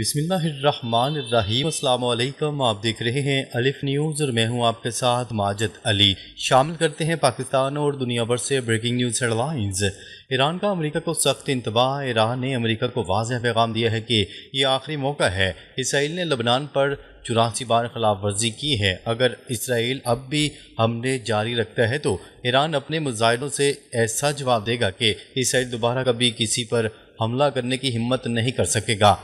بسم اللہ الرحمن الرحیم۔ السلام علیکم، آپ دیکھ رہے ہیں الف نیوز اور میں ہوں آپ کے ساتھ ماجد علی۔ شامل کرتے ہیں پاکستان اور دنیا بھر سے breaking news headlines. Iran کا امریکہ کو سخت انتباہ۔ ایران نے امریکہ کو واضح پیغام دیا ہے کہ یہ آخری موقع ہے۔ اسرائیل نے لبنان پر 84 بار خلاف ورزی کی ہے۔ اگر اسرائیل اب بھی حملے جاری رکھتا ہے تو ایران اپنے مظاہروں سے ایسا جواب دے گا کہ اسرائیل دوبارہ کبھی کسی پر حملہ کرنے کی ہمت نہیں کر سکے گا۔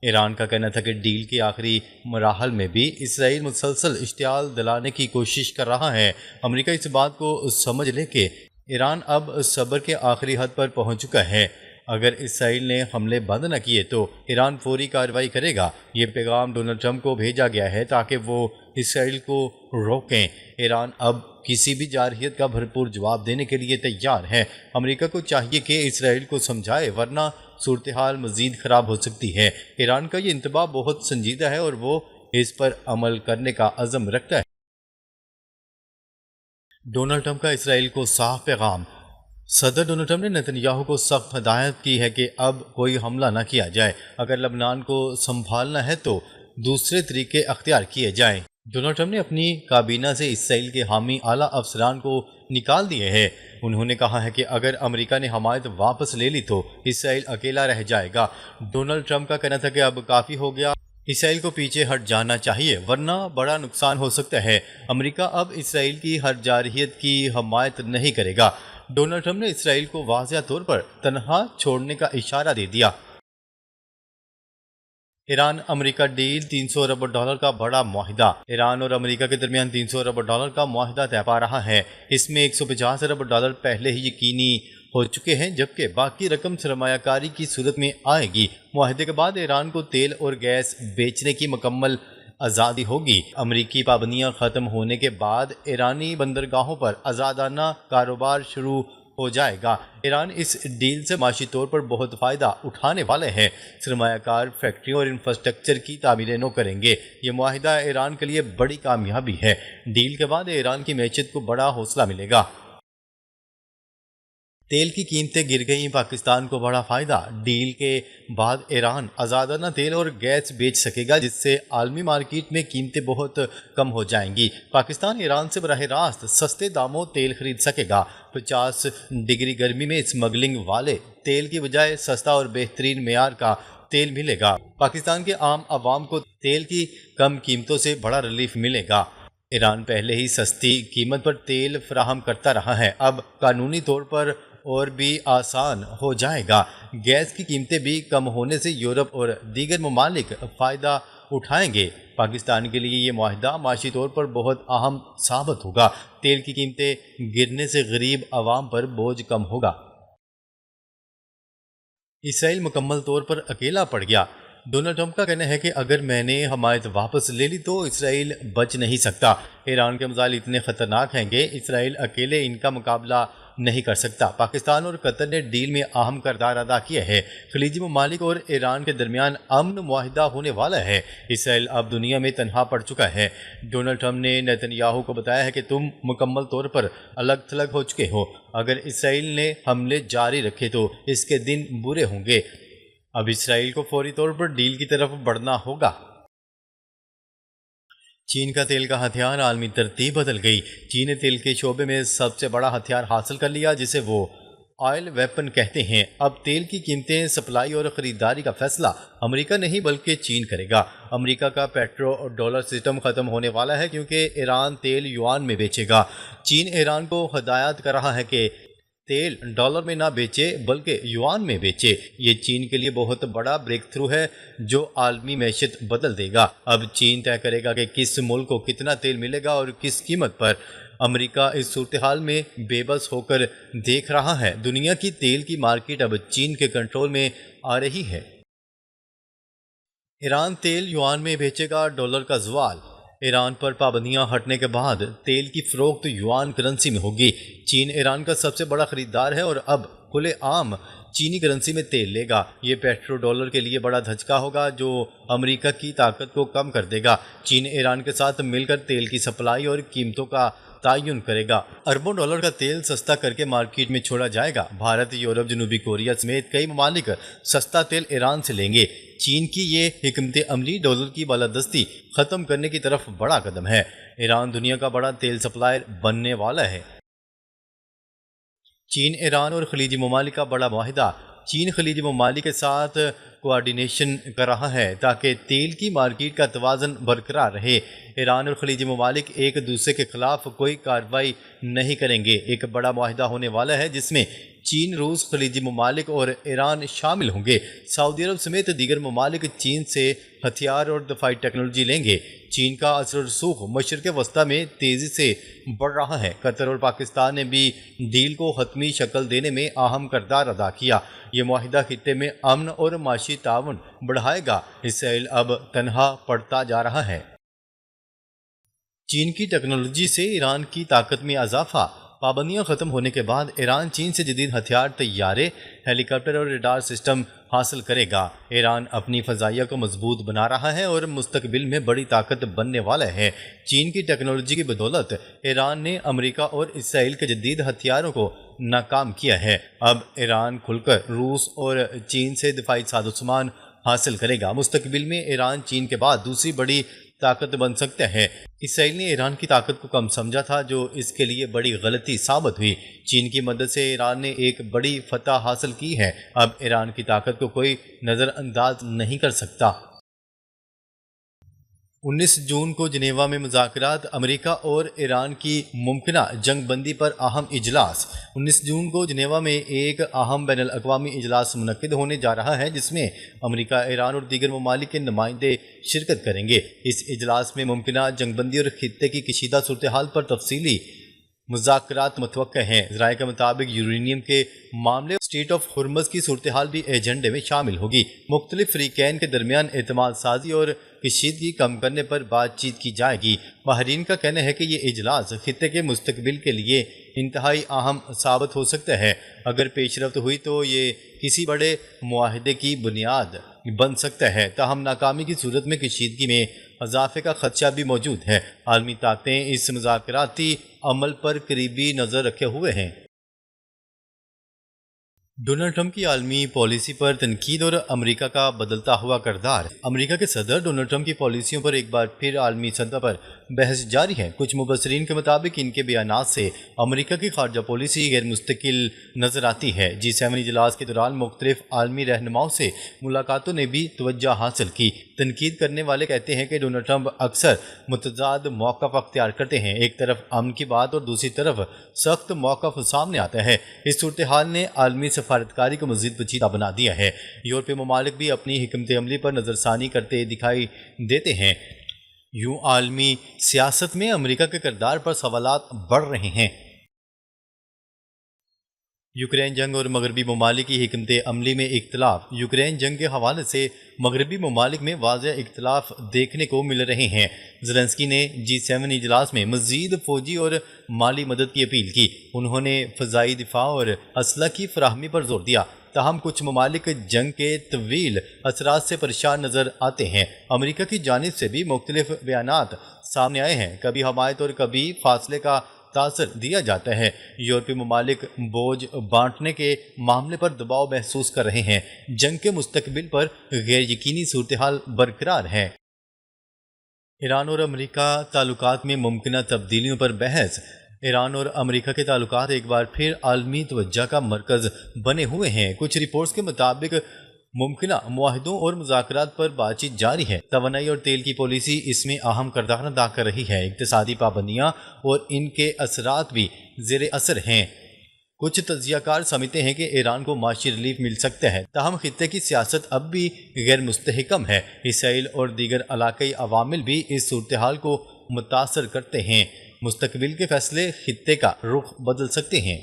ایران کا کہنا تھا کہ ڈیل کے آخری مراحل میں بھی اسرائیل مسلسل اشتعال دلانے کی کوشش کر رہا ہے۔ امریکہ اس بات کو سمجھ لے کہ ایران اب صبر کے آخری حد پر پہنچ چکا ہے۔ اگر اسرائیل نے حملے بند نہ کیے تو ایران فوری کارروائی کرے گا۔ یہ پیغام ڈونلڈ ٹرمپ کو بھیجا گیا ہے تاکہ وہ اسرائیل کو روکیں۔ ایران اب کسی بھی جارحیت کا بھرپور جواب دینے کے لیے تیار ہے۔ امریکہ کو چاہیے کہ اسرائیل کو سمجھائے ورنہ صورتحال مزید خراب ہو سکتی ہے۔ ایران کا یہ انتباہ بہت سنجیدہ ہے اور وہ اس پر عمل کرنے کا عزم رکھتا ہے۔ ڈونلڈ ٹرمپ کا اسرائیل کو صاف پیغام۔ صدر ڈونلڈ ٹرمپ نے نیتن یاہو کو سخت ہدایت کی ہے کہ اب کوئی حملہ نہ کیا جائے۔ اگر لبنان کو سنبھالنا ہے تو دوسرے طریقے اختیار کیے جائیں۔ ڈونلڈ ٹرمپ نے اپنی کابینہ سے اسرائیل کے حامی اعلیٰ افسران کو نکال دیے ہیں۔ انہوں نے کہا ہے کہ اگر امریکہ نے حمایت واپس لے لی تو اسرائیل اکیلا رہ جائے گا۔ ڈونلڈ ٹرمپ کا کہنا تھا کہ اب کافی ہو گیا، اسرائیل کو پیچھے ہٹ جانا چاہیے ورنہ بڑا نقصان ہو سکتا ہے۔ امریکہ اب اسرائیل کی ہر جارحیت کی حمایت نہیں کرے گا۔ ڈونلڈ ٹرمپ نے اسرائیل کو واضح طور پر تنہا چھوڑنے کا اشارہ دے دیا۔ ایران امریکہ ڈیل $300 ارب کا بڑا معاہدہ۔ ایران اور امریکہ کے درمیان $300 ارب کا معاہدہ طے پا رہا ہے۔ اس میں $150 ارب پہلے ہی یقینی ہو چکے ہیں جبکہ باقی رقم سرمایہ کاری کی صورت میں آئے گی۔ معاہدے کے بعد ایران کو تیل اور گیس بیچنے کی مکمل آزادی ہوگی۔ امریکی پابندیاں ختم ہونے کے بعد ایرانی بندرگاہوں پر آزادانہ کاروبار شروع ہو جائے گا۔ ایران اس ڈیل سے معاشی طور پر بہت فائدہ اٹھانے والے ہیں۔ سرمایہ کار فیکٹریوں اور انفراسٹرکچر کی تعمیریں نو کریں گے۔ یہ معاہدہ ایران کے لیے بڑی کامیابی ہے۔ ڈیل کے بعد ایران کی معیشت کو بڑا حوصلہ ملے گا۔ تیل کی قیمتیں گر گئیں، پاکستان کو بڑا فائدہ۔ ڈیل کے بعد ایران آزادانہ تیل اور گیس بیچ سکے گا جس سے عالمی مارکیٹ میں قیمتیں بہت کم ہو جائیں گی۔ پاکستان ایران سے براہ راست سستے داموں تیل خرید سکے گا۔ 50 ڈگری گرمی میں اسمگلنگ والے تیل کی بجائے سستا اور بہترین معیار کا تیل ملے گا۔ پاکستان کے عام عوام کو تیل کی کم قیمتوں سے بڑا ریلیف ملے گا۔ ایران پہلے ہی سستی قیمت پر تیل فراہم کرتا رہا ہے، اب قانونی طور پر اور بھی آسان ہو جائے گا۔ گیس کی قیمتیں بھی کم ہونے سے یورپ اور دیگر ممالک فائدہ اٹھائیں گے۔ پاکستان کے لیے یہ معاہدہ معاشی طور پر بہت اہم ثابت ہوگا۔ تیل کی قیمتیں گرنے سے غریب عوام پر بوجھ کم ہوگا۔ اسرائیل مکمل طور پر اکیلا پڑ گیا۔ ڈونلڈ ٹرمپ کا کہنا ہے کہ اگر میں نے حمایت واپس لے لی تو اسرائیل بچ نہیں سکتا۔ ایران کے مزائل اتنے خطرناک ہیں کہ اسرائیل اکیلے ان کا مقابلہ نہیں کر سکتا۔ پاکستان اور قطر نے ڈیل میں اہم کردار ادا کیا ہے۔ خلیجی ممالک اور ایران کے درمیان امن معاہدہ ہونے والا ہے۔ اسرائیل اب دنیا میں تنہا پڑ چکا ہے۔ ڈونلڈ ٹرمپ نے نیتن یاہو کو بتایا ہے کہ تم مکمل طور پر الگ تھلگ ہو چکے ہو۔ اگر اسرائیل نے حملے جاری رکھے تو اس کے دن برے ہوں گے۔ اب اسرائیل کو فوری طور پر ڈیل کی طرف بڑھنا ہوگا۔ چین کا تیل کا ہتھیار، عالمی ترتیب بدل گئی۔ چین نے تیل کے شعبے میں سب سے بڑا ہتھیار حاصل کر لیا جسے وہ آئل ویپن کہتے ہیں۔ اب تیل کی قیمتیں، سپلائی اور خریداری کا فیصلہ امریکہ نہیں بلکہ چین کرے گا۔ امریکہ کا پیٹرو ڈالر سسٹم ختم ہونے والا ہے کیونکہ ایران تیل یوان میں بیچے گا۔ چین ایران کو ہدایت کر رہا ہے کہ تیل ڈالر میں نہ بیچے بلکہ یوان میں بیچے۔ یہ چین کے لیے بہت بڑا بریک تھرو ہے جو عالمی معیشت بدل دے گا۔ اب چین طے کرے گا کہ کس ملک کو کتنا تیل ملے گا اور کس قیمت پر۔ امریکہ اس صورتحال میں بے بس ہو کر دیکھ رہا ہے۔ دنیا کی تیل کی مارکیٹ اب چین کے کنٹرول میں آ رہی ہے۔ ایران تیل یوان میں بیچے گا، ڈالر کا زوال۔ ایران پر پابندیاں ہٹنے کے بعد تیل کی فروخت یوان کرنسی میں ہوگی۔ چین ایران کا سب سے بڑا خریدار ہے اور اب کھلے عام چینی کرنسی میں تیل لے گا۔ یہ پیٹرو ڈالر کے لیے بڑا دھچکا ہوگا جو امریکہ کی طاقت کو کم کر دے گا۔ چین ایران کے ساتھ مل کر تیل کی سپلائی اور قیمتوں کا تعین کرے گا۔ اربوں ڈالر کا تیل سستا کر کے مارکیٹ میں چھوڑا جائے گا۔ بھارت، یورپ، جنوبی کوریا سمیت کئی ممالک سستا تیل ایران سے لیں گے۔ چین کی یہ حکمت عملی ڈالر کی بالادستی ختم کرنے کی طرف بڑا قدم ہے۔ ایران دنیا کا بڑا تیل سپلائر بننے والا ہے۔ چین، ایران اور خلیجی ممالک کا بڑا معاہدہ۔ چین خلیجی ممالک کے ساتھ کوآرڈینیشن کر رہا ہے تاکہ تیل کی مارکیٹ کا توازن برقرار رہے۔ ایران اور خلیجی ممالک ایک دوسرے کے خلاف کوئی کارروائی نہیں کریں گے۔ ایک بڑا معاہدہ ہونے والا ہے جس میں چین، روس، خلیجی ممالک اور ایران شامل ہوں گے۔ سعودی عرب سمیت دیگر ممالک چین سے ہتھیار اور دفاعی ٹیکنالوجی لیں گے۔ چین کا اثر و رسوخ مشرق وسطیٰ میں تیزی سے بڑھ رہا ہے۔ قطر اور پاکستان نے بھی ڈیل کو حتمی شکل دینے میں اہم کردار ادا کیا۔ یہ معاہدہ خطے میں امن اور معاشی تعاون بڑھائے گا۔ اسرائیل اب تنہا پڑتا جا رہا ہے۔ چین کی ٹیکنالوجی سے ایران کی طاقت میں اضافہ۔ پابندیاں ختم ہونے کے بعد ایران چین سے جدید ہتھیار، طیارے، ہیلی کاپٹر اور ریڈار سسٹم حاصل کرے گا۔ ایران اپنی فضائیہ کو مضبوط بنا رہا ہے اور مستقبل میں بڑی طاقت بننے والا ہے۔ چین کی ٹیکنالوجی کی بدولت ایران نے امریکہ اور اسرائیل کے جدید ہتھیاروں کو ناکام کیا ہے۔ اب ایران کھل کر روس اور چین سے دفاعی سازوسامان حاصل کرے گا۔ مستقبل میں ایران چین کے بعد دوسری بڑی طاقت بن سکتا ہے۔ اسرائیل نے ایران کی طاقت کو کم سمجھا تھا جو اس کے لیے بڑی غلطی ثابت ہوئی۔ چین کی مدد سے ایران نے ایک بڑی فتح حاصل کی ہے۔ اب ایران کی طاقت کو کوئی نظر انداز نہیں کر سکتا۔ 19 جون کو جنیوا میں مذاکرات، امریکہ اور ایران کی ممکنہ جنگ بندی پر اہم اجلاس۔ 19 جون کو جنیوا میں ایک اہم بین الاقوامی اجلاس منعقد ہونے جا رہا ہے جس میں امریکہ، ایران اور دیگر ممالک کے نمائندے شرکت کریں گے۔ اس اجلاس میں ممکنہ جنگ بندی اور خطے کی کشیدہ صورتحال پر تفصیلی مذاکرات متوقع ہیں۔ ذرائع کے مطابق یورینیم کے معاملے اسٹریٹ آف ہرمز کی صورتحال بھی ایجنڈے میں شامل ہوگی۔ مختلف فریقین کے درمیان اعتماد سازی اور کشیدگی کم کرنے پر بات چیت کی جائے گی۔ ماہرین کا کہنا ہے کہ یہ اجلاس خطے کے مستقبل کے لیے انتہائی اہم ثابت ہو سکتا ہے۔ اگر پیش رفت ہوئی تو یہ کسی بڑے معاہدے کی بنیاد بن سکتا ہے، تاہم ناکامی کی صورت میں کشیدگی میں اضافے کا خدشہ بھی موجود ہے۔ عالمی طاقتیں اس مذاکراتی عمل پر قریبی نظر رکھے ہوئے ہیں۔ ڈونلڈ ٹرمپ کی عالمی پالیسی پر تنقید اور امریکہ کا بدلتا ہوا کردار۔ امریکہ کے صدر ڈونلڈ ٹرمپ کی پالیسیوں پر ایک بار پھر عالمی سطح پر بحث جاری ہے۔ کچھ مبصرین کے مطابق ان کے بیانات سے امریکہ کی خارجہ پالیسی غیر مستقل نظر آتی ہے۔ G7 اجلاس کے دوران مختلف عالمی رہنماؤں سے ملاقاتوں نے بھی توجہ حاصل کی۔ تنقید کرنے والے کہتے ہیں کہ ڈونلڈ ٹرمپ اکثر متضاد موقف اختیار کرتے ہیں۔ ایک طرف امن کی بات اور دوسری طرف سخت موقف سامنے آتا ہے۔ اس صورتحال نے عالمی سفارتکاری کو مزید پیچیدہ بنا دیا ہے۔ یورپی ممالک بھی اپنی حکمت عملی پر نظر ثانی کرتے دکھائی دیتے ہیں۔ یوں عالمی سیاست میں امریکہ کے کردار پر سوالات بڑھ رہے ہیں۔ یوکرین جنگ اور مغربی ممالک کی حکمت عملی میں اختلاف۔ یوکرین جنگ کے حوالے سے مغربی ممالک میں واضح اختلاف دیکھنے کو مل رہے ہیں۔ زیلنسکی نے G7 اجلاس میں مزید فوجی اور مالی مدد کی اپیل کی۔ انہوں نے فضائی دفاع اور اسلحہ کی فراہمی پر زور دیا۔ تاہم کچھ ممالک جنگ کے طویل اثرات سے پریشان نظر آتے ہیں۔ امریکہ کی جانب سے بھی مختلف بیانات سامنے آئے ہیں۔ کبھی حمایت اور کبھی فاصلے کا تاثر دیا جاتا ہے۔ یورپی ممالک بوجھ بانٹنے کے معاملے پر دباؤ محسوس کر رہے ہیں۔ جنگ کے مستقبل پر غیر یقینی صورتحال برقرار ہے۔ ایران اور امریکہ تعلقات میں ممکنہ تبدیلیوں پر بحث۔ ایران اور امریکہ کے تعلقات ایک بار پھر عالمی توجہ کا مرکز بنے ہوئے ہیں۔ کچھ رپورٹس کے مطابق ممکنہ معاہدوں اور مذاکرات پر بات چیت جاری ہے۔ توانائی اور تیل کی پالیسی اس میں اہم کردار ادا کر رہی ہے۔ اقتصادی پابندیاں اور ان کے اثرات بھی زیر اثر ہیں۔ کچھ تجزیہ کار سمجھتے ہیں کہ ایران کو معاشی ریلیف مل سکتا ہے، تاہم خطے کی سیاست اب بھی غیر مستحکم ہے۔ اسرائیل اور دیگر علاقائی عوامل بھی اس صورتحال کو متاثر کرتے ہیں۔ مستقبل کے فیصلے خطے کا رخ بدل سکتے ہیں۔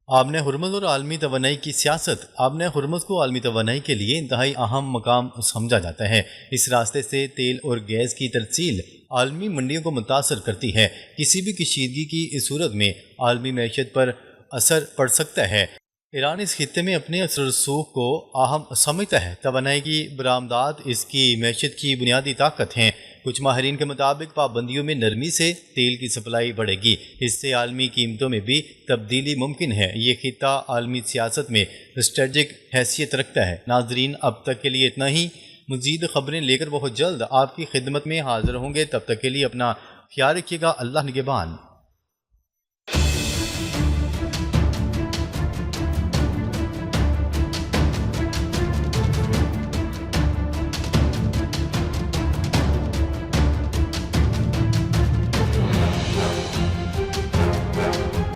آبِ ہرمز اور عالمی توانائی کی سیاست۔ آبِ ہرمز کو عالمی توانائی کے لیے انتہائی اہم مقام سمجھا جاتا ہے۔ اس راستے سے تیل اور گیس کی ترسیل عالمی منڈیوں کو متاثر کرتی ہے۔ کسی بھی کشیدگی کی اس صورت میں عالمی معیشت پر اثر پڑ سکتا ہے۔ ایران اس خطے میں اپنے اثر و رسوخ کو اہم سمجھتا ہے۔ توانائی کی برآمدات اس کی معیشت کی بنیادی طاقت ہیں۔ کچھ ماہرین کے مطابق پابندیوں میں نرمی سے تیل کی سپلائی بڑھے گی، اس سے عالمی قیمتوں میں بھی تبدیلی ممکن ہے۔ یہ خطہ عالمی سیاست میں اسٹریٹجک حیثیت رکھتا ہے۔ ناظرین، اب تک کے لیے اتنا ہی۔ مزید خبریں لے کر بہت جلد آپ کی خدمت میں حاضر ہوں گے، تب تک کے لیے اپنا خیال رکھیے گا۔ اللہ نگہبان۔